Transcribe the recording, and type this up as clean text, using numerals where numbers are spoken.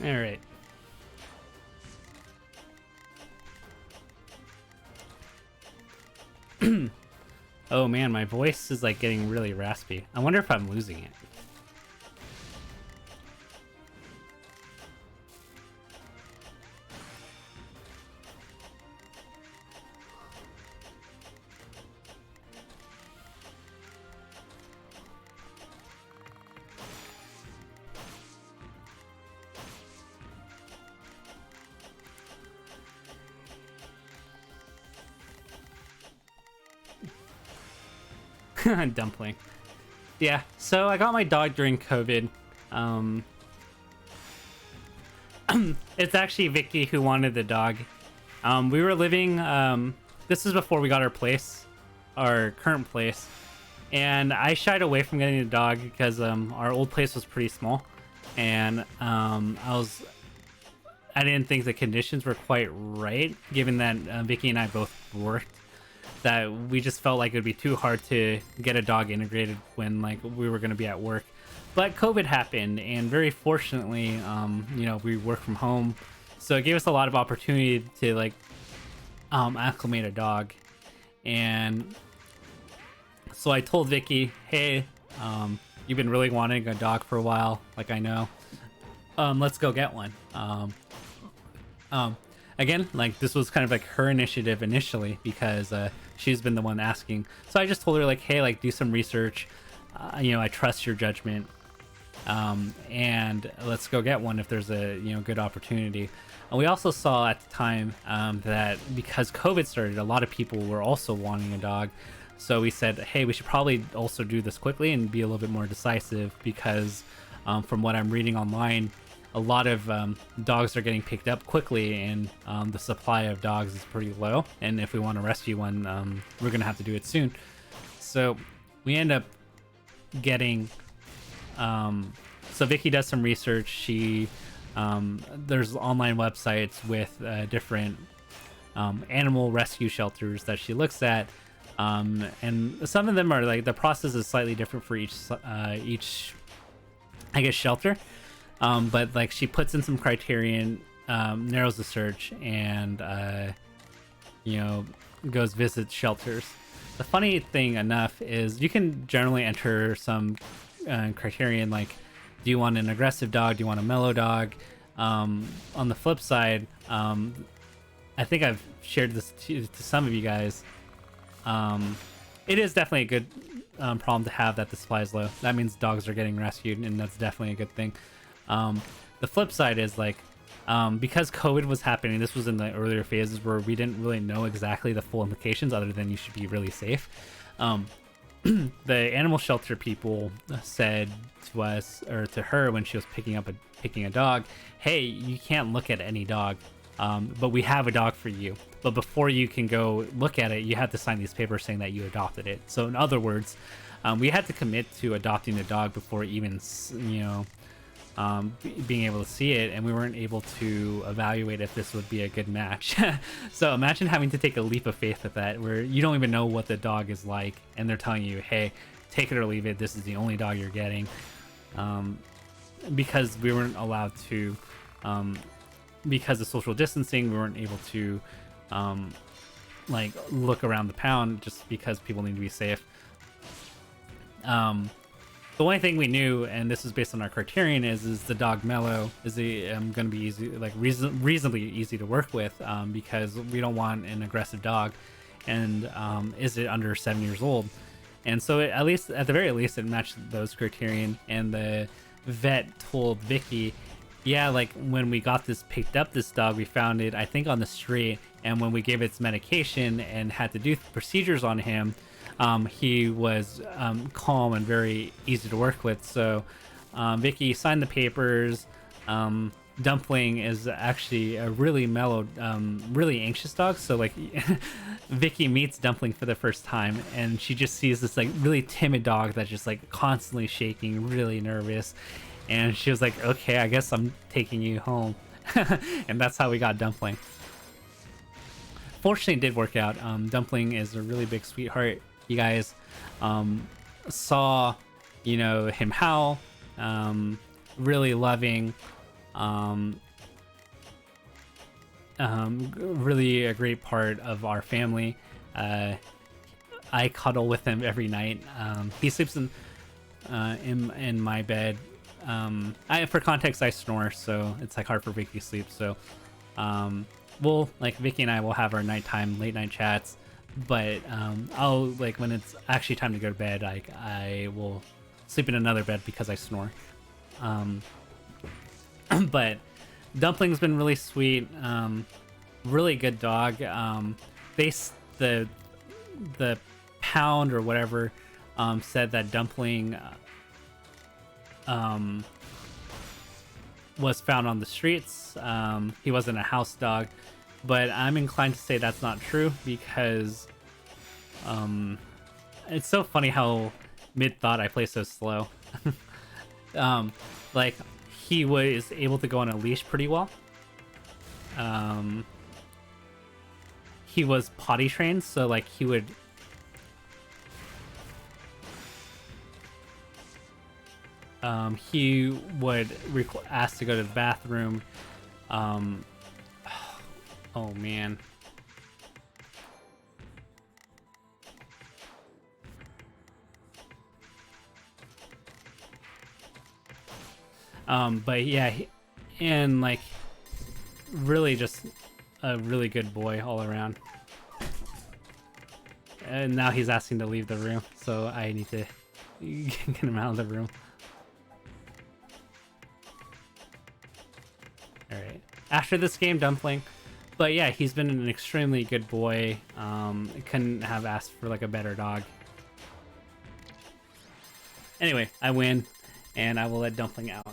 All right. Oh man, my voice is like getting really raspy. I wonder if I'm losing it. Dumpling. Yeah, so I got my dog during COVID. Um, it's actually Vicky who wanted the dog. We were living, this is before we got our current place. And I shied away from getting a dog because our old place was pretty small. And I didn't think the conditions were quite right, given that Vicky and I both worked. That we just felt like it would be too hard to get a dog integrated when like we were going to be at work. But COVID happened, and very fortunately, we work from home, so it gave us a lot of opportunity to like acclimate a dog. And so I told Vicky, hey, you've been really wanting a dog for a while, like I know. Let's go get one. Again, like this was kind of like her initiative initially because she's been the one asking. So I just told her like, hey, like do some research. I trust your judgment, and let's go get one if there's a good opportunity. And we also saw at the time that because COVID started, a lot of people were also wanting a dog. So we said, hey, we should probably also do this quickly and be a little bit more decisive because from what I'm reading online, a lot of dogs are getting picked up quickly, and the supply of dogs is pretty low. And if we want to rescue one, we're going to have to do it soon. So we end up getting... so Vicky does some research. There's online websites with different animal rescue shelters that she looks at. And some of them are like, the process is slightly different for each I guess, shelter. But like she puts in some criterion, narrows the search, and goes visit shelters. The funny thing enough is you can generally enter some criterion like, do you want an aggressive dog? Do you want a mellow dog? On the flip side, I think I've shared this to some of you guys. It is definitely a good problem to have that the supply is low. That means dogs are getting rescued, and that's definitely a good thing. The flip side is like, because COVID was happening, this was in the earlier phases where we didn't really know exactly the full implications other than you should be really safe. The animal shelter people said to us, or to her when she was picking a dog, hey, you can't look at any dog, but we have a dog for you. But before you can go look at it, you have to sign these papers saying that you adopted it. So in other words, we had to commit to adopting the dog before even, being able to see it, and we weren't able to evaluate if this would be a good match. So imagine having to take a leap of faith with that, where you don't even know what the dog is like, and they're telling you, hey, take it or leave it, this is the only dog you're getting. Because we weren't allowed to, because of social distancing, we weren't able to like look around the pound just because people need to be safe. The only thing we knew, and this is based on our criterion, is the dog mellow is going to be easy, like reasonably easy to work with, because we don't want an aggressive dog, and is it under 7 years old? And so at the very least, it matched those criterion. And the vet told Vicky, yeah, like when we picked up this dog, we found it, I think, on the street, and when we gave its medication and had to do procedures on him, he was calm and very easy to work with. So Vicky signed the papers. Dumpling is actually a really mellow, really anxious dog. So like Vicky meets Dumpling for the first time, and she just sees this like really timid dog that's just like constantly shaking, really nervous. And she was like, okay, I guess I'm taking you home. And that's how we got Dumpling. Fortunately, it did work out. Dumpling is a really big sweetheart. You guys saw, him howl, really loving, Really a great part of our family. I cuddle with him every night. He sleeps in my bed. For context, I snore, so it's like hard for Vicky to sleep. So Vicky and I will have our nighttime late night chats, but I'll like when it's actually time to go to bed, I will sleep in another bed because I snore. But Dumpling's been really sweet. Really good dog. The pound or whatever said that Dumpling was found on the streets. He wasn't a house dog, but I'm inclined to say that's not true because it's so funny how mid-thought I play so slow. Like he was able to go on a leash pretty well. He was potty trained, so like he would ask to go to the bathroom. Oh man. But yeah, and like really just a really good boy all around. And now he's asking to leave the room, so I need to get him out of the room. Alright. After this game, Dumpling. But yeah, he's been an extremely good boy. Couldn't have asked for like a better dog. Anyway, I win, and I will let Dumpling out.